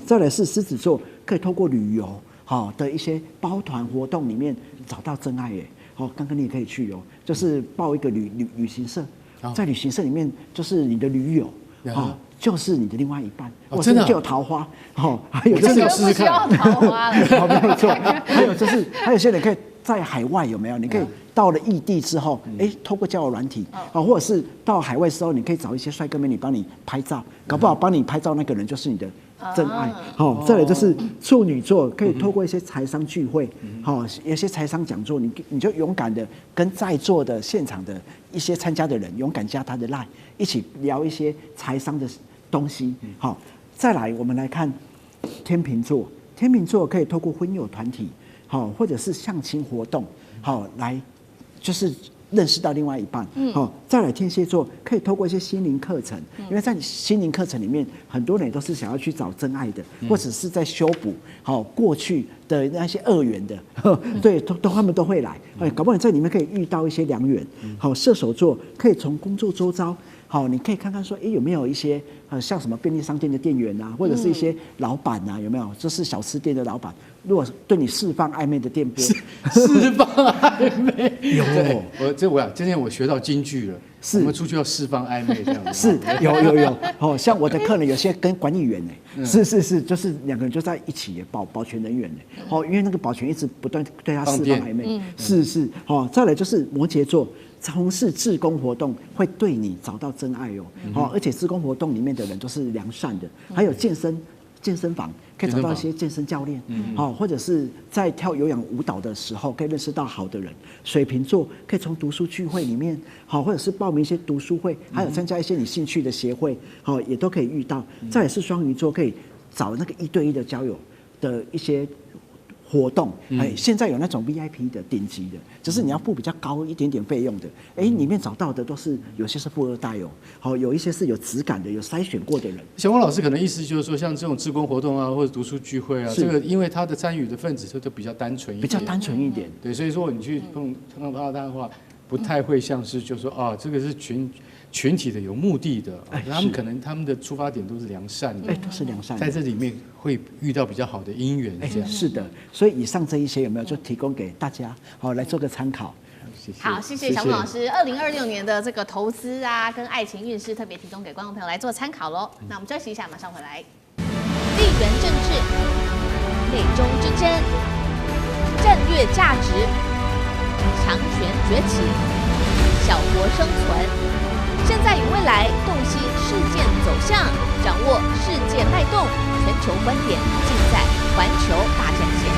Speaker 2: 再来是狮子座，可以透过旅游好的一些包团活动里面找到真爱好，刚刚你也可以去哦，就是报一个旅行社，在旅行社里面就是你的驴友，就是你的另外一半，
Speaker 3: 真的
Speaker 2: 就有桃花，还有就是
Speaker 1: 不需要桃花了，
Speaker 2: 没有错，还有就是还有些人可以在海外有没有？你可以到了异地之后，透过交友软体，或者是到海外之后，你可以找一些帅哥美女帮你拍照，搞不好帮你拍照那个人就是你的。真爱，好，再来就是处女座，可以透过一些财商聚会，好，有些财商讲座，你就勇敢的跟在座的现场的一些参加的人，勇敢加他的 LINE， 一起聊一些财商的东西，好，再来我们来看天秤座，天秤座可以透过婚友团体，好，或者是相亲活动，好，来就是认识到另外一半，再来天蝎座可以透过一些心灵课程，因为在心灵课程里面，很多人都是想要去找真爱的，或者是在修补过去的那些恶缘的，对，他们都会来。搞不好你在里面可以遇到一些良缘。好，射手座可以从工作周遭，好，你可以看看说，有没有一些像什么便利商店的店员啊，或者是一些老板啊，有没有？就是小吃店的老板，如果对你释放暧昧的电波，
Speaker 3: 释放暧昧
Speaker 2: 有。
Speaker 3: 今天我学到金句了。我们出去要释放暧昧这样子。
Speaker 2: 是有哦，像我的客人有些跟管理员呢，是，就是两个人就在一起保全人员呢。哦，因为那个保全一直不断对他释放暧昧。是哦，再来就是摩羯座。从事志工活动会对你找到真爱哦，而且志工活动里面的人都是良善的，还有健身房可以找到一些健身教练，或者是在跳有氧舞蹈的时候可以认识到好的人。水瓶座可以从读书聚会里面，或者是报名一些读书会，还有参加一些你兴趣的协会，也都可以遇到。再来是双鱼座，可以找那个1对1的交友的一些活动，现在有那种 VIP 的顶级的，就是你要付比较高一点点费用的，里面找到的都是有些是富二代哦，有一些是有质感的，有筛选过的人。
Speaker 3: 小汪老师可能意思就是说，像这种志工活动啊，或者读书聚会啊，这个因为他的参与的分子都比较单纯一点，
Speaker 2: 比较单纯一点。
Speaker 3: 对，所以说你去碰到他的话，不太会像是就说啊，这个是群体的有目的的，他们可能他们的出发点都是良善的，
Speaker 2: 都是良善的，
Speaker 3: 在这里面会遇到比较好的姻缘，这样
Speaker 2: 是的。所以以上这一些有没有就提供给大家来做个参考。
Speaker 3: 谢谢。
Speaker 1: 好，谢谢小孟老师2026年的这个投资啊跟爱情运势特别提供给观众朋友来做参考喽。那我们休息一下，马上回来。
Speaker 4: 地缘政治、内中之争、战略价值、强权崛起、小国生存。现在与未来洞悉事件走向，掌握世界脉动，全球观点尽在环球大战线。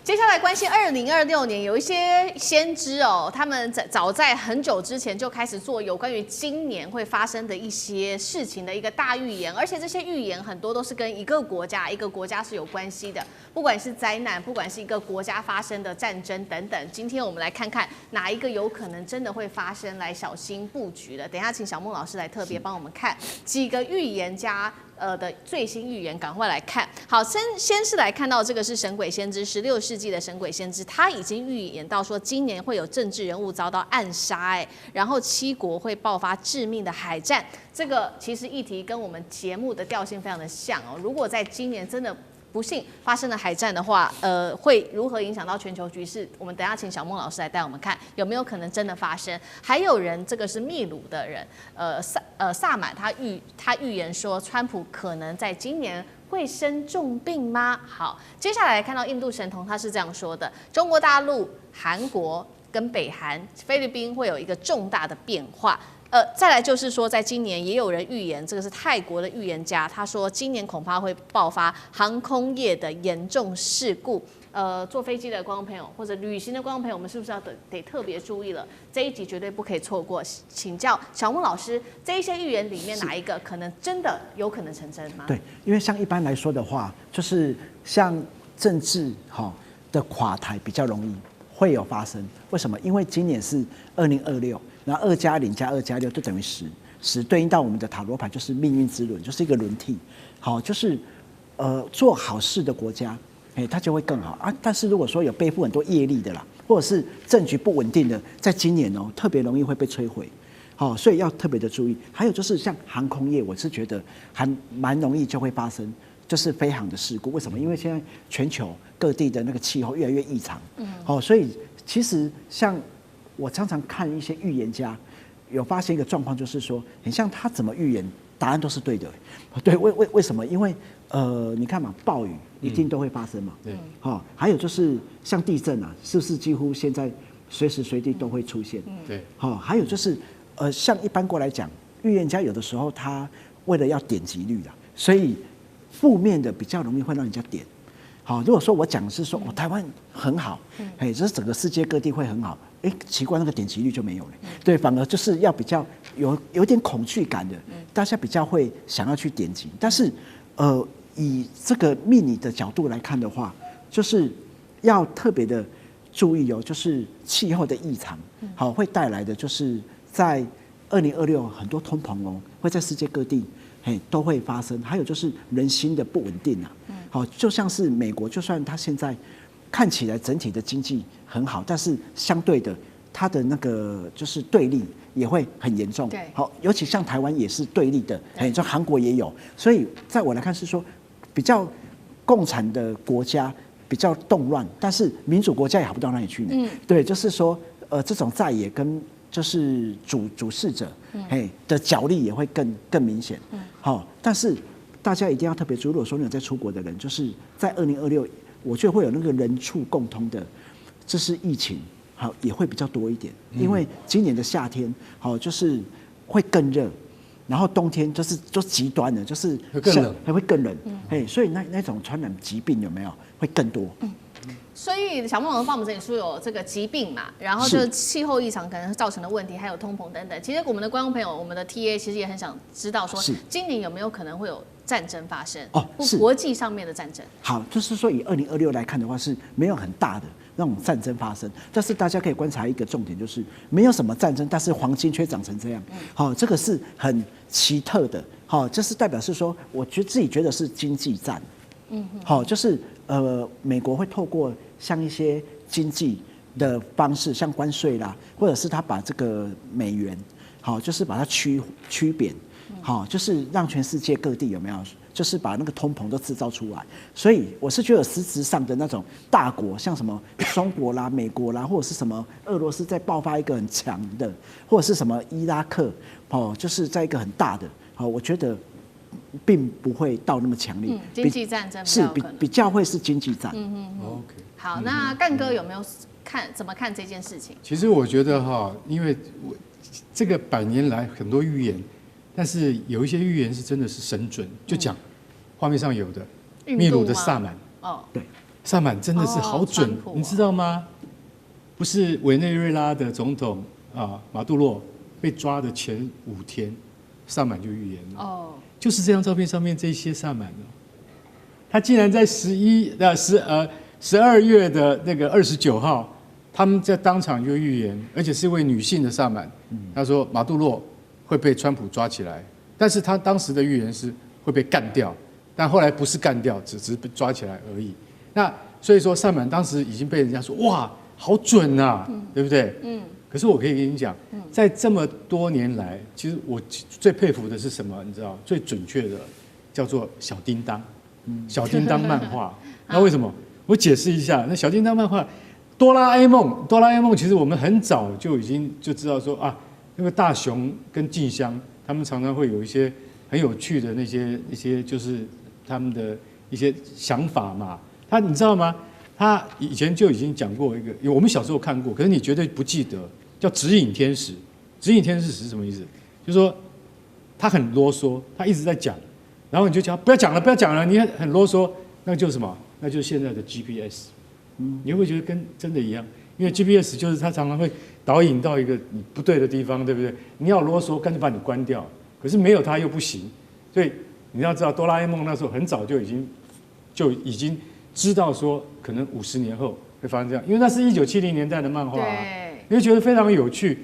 Speaker 1: 接下来关心2026年，有一些先知哦，他们早在很久之前就开始做有关于今年会发生的一些事情的一个大预言，而且这些预言很多都是跟一个国家是有关系的，不管是灾难，不管是一个国家发生的战争等等。今天我们来看看哪一个有可能真的会发生，来小心布局的。等一下请小孟老师来特别帮我们看几个预言家的最新预言，赶快来看。好，先是来看到这个是神鬼先知，16世纪的神鬼先知，他已经预言到说今年会有政治人物遭到暗杀，然后7国会爆发致命的海战。这个其实议题跟我们节目的调性非常的像哦。如果在今年真的不幸发生了海战的话，会如何影响到全球局势？我们等一下请小孟老师来带我们看有没有可能真的发生。还有人，这个是秘鲁的人，萨满他预言说，川普可能在今年会生重病吗？好，接下来看到印度神童，他是这样说的：中国大陆、韩国跟北韩、菲律宾会有一个重大的变化。再来就是说，在今年也有人预言，这个是泰国的预言家，他说今年恐怕会爆发航空业的严重事故。坐飞机的观众朋友或者旅行的观众朋友，我们是不是要得特别注意了？这一集绝对不可以错过。请教小孟老师，这一些预言里面哪一个可能真的有可能成真吗？
Speaker 2: 对，因为像一般来说的话，就是像政治的垮台比较容易会有发生。为什么？因为今年是2026。然后2+0+2+6就等于10对应到我们的塔罗牌就是命运之轮，就是一个轮替。好，就是做好事的国家，它就会更好啊。但是如果说有背负很多业力的啦，或者是政局不稳定的，在今年特别容易会被摧毁。好，所以要特别的注意。还有就是像航空业，我是觉得还蛮容易就会发生，就是飞航的事故。为什么？因为现在全球各地的那个气候越来越异常。好，所以其实像我常常看一些预言家，有发现一个状况，就是说，很像他怎么预言，答案都是对的。对，为什么？因为你看嘛，暴雨一定都会发生嘛。对。好，还有就是像地震啊，是不是几乎现在随时随地都会出现？
Speaker 3: 对。
Speaker 2: 好，还有就是像一般过来讲，预言家有的时候他为了要点击率啦，所以负面的比较容易会让人家点。好，如果说我讲的是说台湾很好，就是整个世界各地会很好，奇怪那个点击率就没有了。对，反而就是要比较有点恐惧感的，大家比较会想要去点击。但是以这个命理的角度来看的话，就是要特别的注意就是气候的异常，好会带来的就是在2026很多通膨会在世界各地都会发生，还有就是人心的不稳定啊。好，就像是美国，就算它现在看起来整体的经济很好，但是相对的，它的那个就是对立也会很严重。
Speaker 1: 对，
Speaker 2: 好，尤其像台湾也是对立的，很就韩国也有，所以在我来看是说，比较共产的国家比较动乱，但是民主国家也好不到哪里去呢。对，就是说，这种在野跟就是主事者，的角力也会更明显。好，但是大家一定要特别注意，如果说你有在出国的人，就是在2026，我觉得会有那个人畜共通的，这是疫情，好也会比较多一点，因为今年的夏天，好就是会更热。然后冬天就极端的，就是
Speaker 3: 会更冷，
Speaker 2: 还会更冷，所以那种传染疾病有没有会更多？
Speaker 1: 所以小孟老师帮我们这里说有这个疾病嘛，然后就是气候异常可能造成的问题，还有通膨等等。其实我们的观众朋友，我们的 TA 其实也很想知道说，今年有没有可能会有战争发生？是国际上面的战争。
Speaker 2: 好，就是说以2026来看的话，是没有很大的那种战争发生，但是大家可以观察一个重点，就是没有什么战争，但是黄金却涨成这样。好，这个是很奇特的。好，这是代表是说，我自己觉得是经济战。好，就是美国会透过像一些经济的方式，像关税啦，或者是他把这个美元，好，就是把它区贬，好，就是让全世界各地有没有，就是把那个通膨都制造出来。所以我是觉得实质上的那种大国，像什么中国啦、美国啦，或者是什么俄罗斯在爆发一个很强的，或者是什么伊拉克，就是在一个很大的，好，我觉得并不会到那么强烈。
Speaker 1: 经济战争
Speaker 2: 是比较会是经济战。
Speaker 3: OK。
Speaker 1: 好，那干哥有没有怎么看这件事情？
Speaker 3: 其实我觉得哈，因为这个100年来很多预言，但是有一些预言是真的是神准，就讲画面上有的秘鲁的萨满，
Speaker 2: 对，
Speaker 3: 萨满真的是好准，你知道吗？不是委内瑞拉的总统马杜罗被抓的前5天，萨满就预言了，就是这张照片上面这些萨满哦，他竟然在12月的那个29号，他们在当场就预言，而且是一位女性的萨满，他说马杜罗会被川普抓起来，但是他当时的预言是会被干掉，但后来不是干掉，只是被抓起来而已。那所以说萨满当时已经被人家说哇好准啊，对不对？可是我可以跟你讲，在这么多年来，其实我最佩服的是什么？你知道最准确的叫做小叮当，小叮当漫画。那为什么？我解释一下，那小叮当漫画，哆啦 A 梦，其实我们很早就已经就知道说啊，那个大雄跟静香，他们常常会有一些很有趣的一些就是他们的一些想法嘛。你知道吗？他以前就已经讲过一个，我们小时候看过，可是你绝对不记得，叫指引天使。指引天使是什么意思？就是说他很啰嗦，他一直在讲，然后你就叫他不要讲了，你很啰嗦，那就是什么？那就是现在的 GPS。你会不会觉得跟真的一样？因为 GPS 就是它常常会导引到一个你不对的地方，对不对？你要啰嗦，干脆把你关掉。可是没有它又不行，所以你要知道，哆啦 A 梦那时候很早就已经知道说，可能50年后会发生这样，因为那是1970年代的漫画你会觉得非常有趣。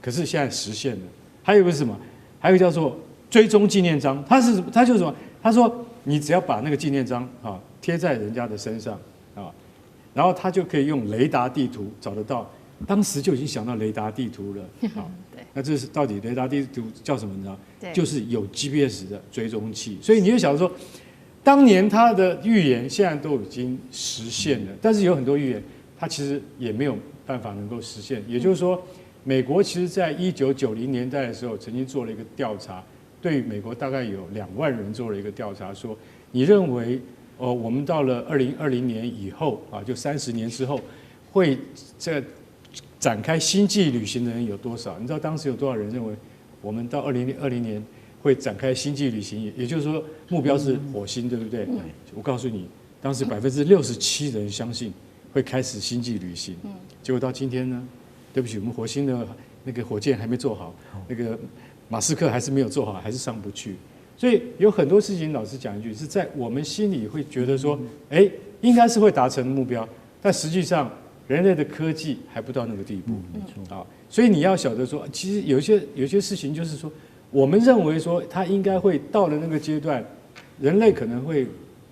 Speaker 3: 可是现在实现了。还有一个是什么？还有一个叫做追踪纪念章，它就是什么？他说你只要把那个纪念章贴在人家的身上然后他就可以用雷达地图找得到。当时就已经想到雷达地图了。那这是到底雷达地图叫什么？你知道？就是有 GPS 的追踪器。所以你就想说，当年他的预言现在都已经实现了，但是有很多预言，他其实也没有办法能够实现。也就是说，美国其实在1990年代的时候，曾经做了一个调查，对美国大概有2万人做了一个调查，说你认为我们到了2020年以后就30年之后，会展开星际旅行的人有多少？你知道当时有多少人认为我们到2020年会展开星际旅行？也就是说目标是火星，对不对？我告诉你，当时67%的人相信会开始星际旅行。结果到今天呢？对不起，我们火星的那个火箭还没做好，那个马斯克还是没有做好，还是上不去。所以有很多事情，老实讲一句，是在我们心里会觉得说，应该是会达成目标，但实际上人类的科技还不到那个地步。所以你要晓得说，其实有些事情就是说，我们认为说它应该会到了那个阶段，人类可能会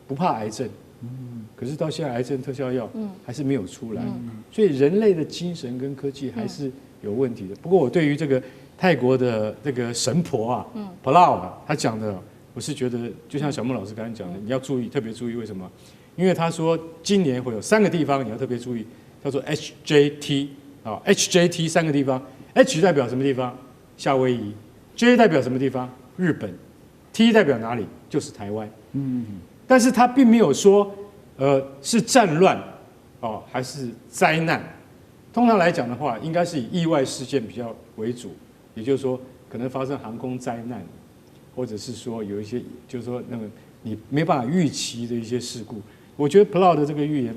Speaker 3: 不怕癌症，可是到现在癌症特效药还是没有出来，所以人类的精神跟科技还是有问题的。不过我对于这个泰国的这个神婆啊，Palau 啊，他讲的，我是觉得就像小孟老师刚才讲的，你要注意，特别注意，为什么？因为他说今年会有3个地方你要特别注意，叫做 HJT 啊 ，HJT 3个地方 ，H 代表什么地方？夏威夷 ，J 代表什么地方？日本 ，T 代表哪里？就是台湾。但是他并没有说，是战乱，哦，还是灾难。通常来讲的话，应该是以意外事件比较为主，也就是说，可能发生航空灾难，或者是说有一些，就是说那个你没办法预期的一些事故。我觉得 Palau 的这个预言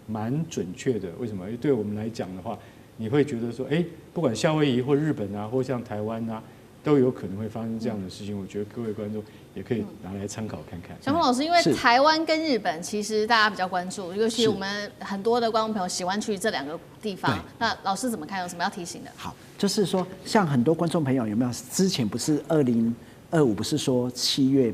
Speaker 3: 蛮准确的。为什么？因为对我们来讲的话，你会觉得说，不管夏威夷或日本啊，或像台湾啊，都有可能会发生这样的事情。我觉得各位观众也可以拿来参考看看。
Speaker 1: 小孟老师，因为台湾跟日本其实大家比较关注，尤其我们很多的观众朋友喜欢去这2个地方。那老师怎么看？有什么要提醒的？
Speaker 2: 好，就是说，像很多观众朋友有没有之前不是2025不是说7月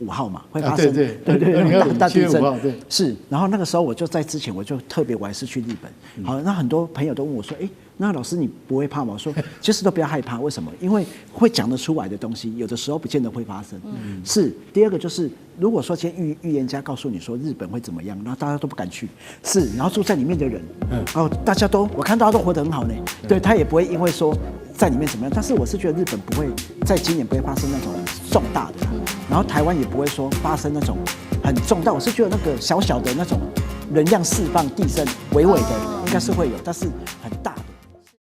Speaker 2: 5号嘛会发生
Speaker 3: 对
Speaker 2: 大地震，
Speaker 3: 对
Speaker 2: 是。然后那个时候我就在之前我就特别我还是去日本，好，那很多朋友都问我说，那老师你不会怕吗？我说其实都不要害怕，为什么？因为会讲得出来的东西，有的时候不见得会发生。是。第二个就是，如果说今天预言家告诉你说日本会怎么样，那大家都不敢去。是。然后住在里面的人，大家都我看大家都活得很好呢。对，他也不会因为说在里面怎么样。但是我是觉得日本不会在今年不会发生那种重大的，然后台湾也不会说发生那种很重大。我是觉得那个小小的那种能量释放地震，微微的应该是会有，但是很大。